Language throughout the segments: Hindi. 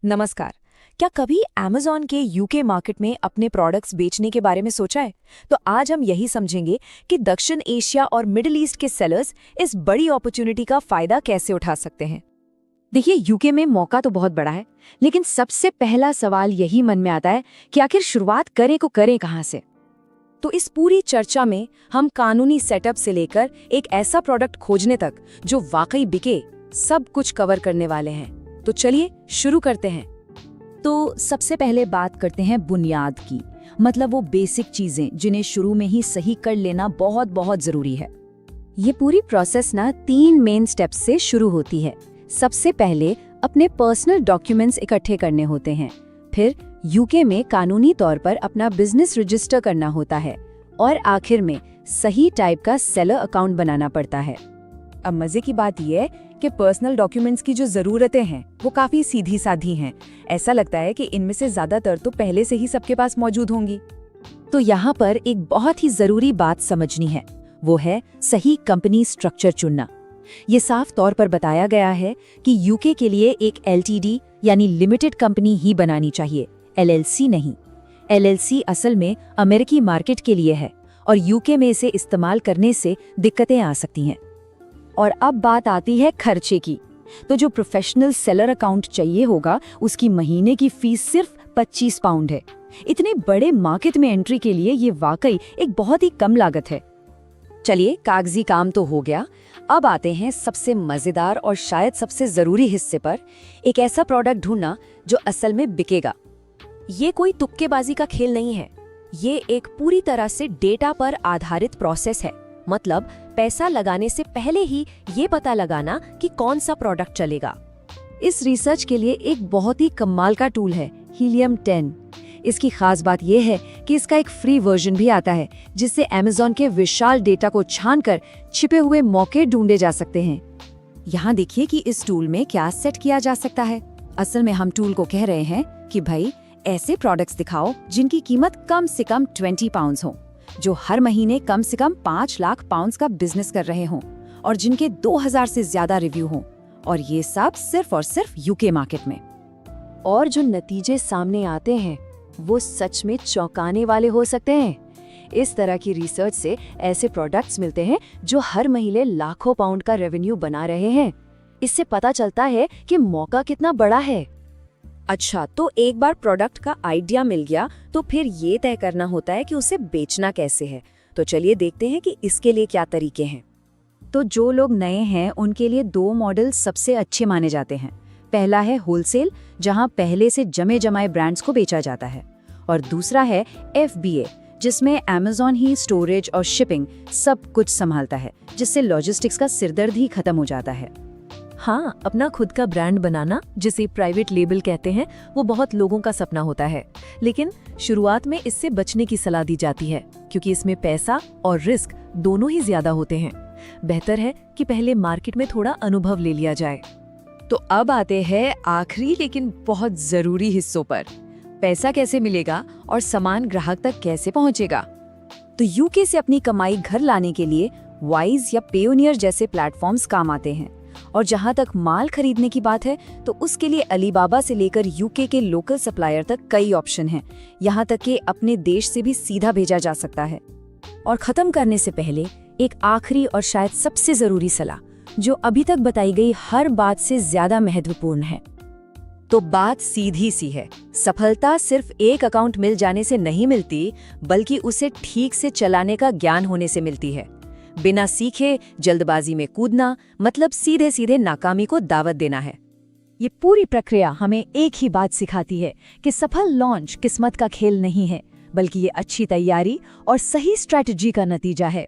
नमस्कार। क्या कभी Amazon के यूके मार्केट में अपने प्रोडक्ट्स बेचने के बारे में सोचा है? तो आज हम यही समझेंगे कि दक्षिण एशिया और मिडिल ईस्ट के सेलर्स इस बड़ी अपॉर्चुनिटी का फायदा कैसे उठा सकते हैं। देखिए, यूके में मौका तो बहुत बड़ा है, लेकिन सबसे पहला सवाल यही मन में आता है कि आखिर शुरुआत करें कहाँ से। तो इस पूरी चर्चा में हम कानूनी सेटअप से लेकर एक ऐसा प्रोडक्ट खोजने तक जो वाकई बिके, सब कुछ कवर करने वाले हैं। तो चलिए शुरू करते हैं। तो सबसे पहले बात करते हैं बुनियाद की, मतलब वो बेसिक चीजें जिन्हें शुरू में ही सही कर लेना बहुत बहुत जरूरी है। ये पूरी प्रोसेस ना 3 मेन स्टेप्स से शुरू होती है। सबसे पहले अपने पर्सनल डॉक्यूमेंट्स इकट्ठे करने होते हैं, फिर यूके में कानूनी तौर पर अपना बिजनेस रजिस्टर करना होता है, और आखिर में सही टाइप का सेलर अकाउंट बनाना पड़ता है। अब मजे की बात यह है कि पर्सनल डॉक्यूमेंट्स की जो ज़रूरतें हैं वो काफ़ी सीधी साधी हैं। ऐसा लगता है कि इनमें से ज़्यादातर तो पहले से ही सबके पास मौजूद होंगी। तो यहाँ पर एक बहुत ही ज़रूरी बात समझनी है, वो है सही कंपनी स्ट्रक्चर चुनना। ये साफ तौर पर बताया गया है कि यूके के लिए एक एलटीडी यानी लिमिटेड कंपनी ही बनानी चाहिए, एलएलसी नहीं। एलएलसी असल में अमेरिकी मार्केट के लिए है और यूके में इसे इस्तेमाल करने से दिक्कतें आ सकती हैं। और अब बात आती है खर्चे की। तो जो प्रोफेशनल सेलर अकाउंट चाहिए होगा, उसकी महीने की फीस सिर्फ 25 पाउंड है। इतने बड़े मार्केट में एंट्री के लिए ये वाकई एक बहुत ही कम लागत है। चलिए, कागजी काम तो हो गया। अब आते हैं सबसे मजेदार और शायद सबसे जरूरी हिस्से पर, एक ऐसा प्रोडक्ट ढूंढना जो असल में बिकेगा। ये कोई तुक्केबाजी का खेल नहीं है, ये एक पूरी तरह से डेटा पर आधारित प्रोसेस है। मतलब पैसा लगाने से पहले ही ये पता लगाना कि कौन सा प्रोडक्ट चलेगा। इस रिसर्च के लिए एक बहुत ही कमाल का टूल है हीलियम 10। इसकी खास बात यह है कि इसका एक फ्री वर्जन भी आता है, जिससे Amazon के विशाल डेटा को छानकर छिपे हुए मौके ढूंढे जा सकते हैं। यहाँ देखिए कि इस टूल में क्या सेट किया जा सकता है। असल में हम टूल को कह रहे हैं कि भाई, ऐसे प्रोडक्ट्स दिखाओ जिनकी कीमत कम से कम 20 पाउंड हो, जो हर महीने कम से कम 5 लाख पाउंड्स का बिजनेस कर रहे हों, और जिनके 2000 से ज्यादा रिव्यू हों, और ये सब सिर्फ और सिर्फ यूके मार्केट में। और जो नतीजे सामने आते हैं वो सच में चौंकाने वाले हो सकते हैं। इस तरह की रिसर्च से ऐसे प्रोडक्ट्स मिलते हैं जो हर महीने लाखों पाउंड का रेवेन्यू बना रहे हैं। इससे पता चलता है कि मौका कितना बड़ा है। अच्छा, तो एक बार प्रोडक्ट का आइडिया मिल गया तो फिर ये तय करना होता है कि उसे बेचना कैसे है। तो चलिए देखते हैं कि इसके लिए क्या तरीके हैं। तो जो लोग नए हैं उनके लिए 2 मॉडल सबसे अच्छे माने जाते हैं। पहला है होलसेल, जहां पहले से जमे जमाए ब्रांड्स को बेचा जाता है, और दूसरा है FBA, जिसमें Amazon ही स्टोरेज और शिपिंग सब कुछ संभालता है, जिससे लॉजिस्टिक्स का सिरदर्द ही खत्म हो जाता है। हाँ, अपना खुद का ब्रांड बनाना, जिसे प्राइवेट लेबल कहते हैं, वो बहुत लोगों का सपना होता है। लेकिन शुरुआत में इससे बचने की सलाह दी जाती है, क्योंकि इसमें पैसा और रिस्क दोनों ही ज्यादा होते हैं। बेहतर है कि पहले मार्केट में थोड़ा अनुभव ले लिया जाए। तो अब आते हैं आखिरी लेकिन बहुत जरूरी हिस्सों पर। पैसा कैसे मिलेगा और सामान ग्राहक तक कैसे पहुंचेगा। तो यूके से अपनी कमाई घर लाने के लिए वाइज या पेयोनियर जैसे प्लेटफॉर्म्स काम आते हैं। और जहां तक माल खरीदने की बात है, तो उसके लिए अलीबाबा से लेकर यूके के लोकल सप्लायर तक कई ऑप्शन हैं। यहां तक कि अपने देश से भी सीधा भेजा जा सकता है। और खत्म करने से पहले एक आखिरी और शायद सबसे जरूरी सलाह, जो अभी तक बताई गई हर बात से ज्यादा महत्वपूर्ण है। तो बात सीधी सी है, सफलता सिर्फ एक अकाउंट मिल जाने से नहीं मिलती, बल्कि उसे ठीक से चलाने का ज्ञान होने से मिलती है। बिना सीखे जल्दबाजी में कूदना मतलब सीधे सीधे नाकामी को दावत देना है। ये पूरी प्रक्रिया हमें एक ही बात सिखाती है कि सफल लॉन्च किस्मत का खेल नहीं है, बल्कि ये अच्छी तैयारी और सही स्ट्रैटेजी का नतीजा है।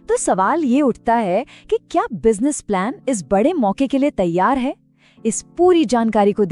तो सवाल ये उठता है कि क्या बिजनेस प्लान इस बड़े मौके के लिए तैयार है? इस पूरी जानकारी को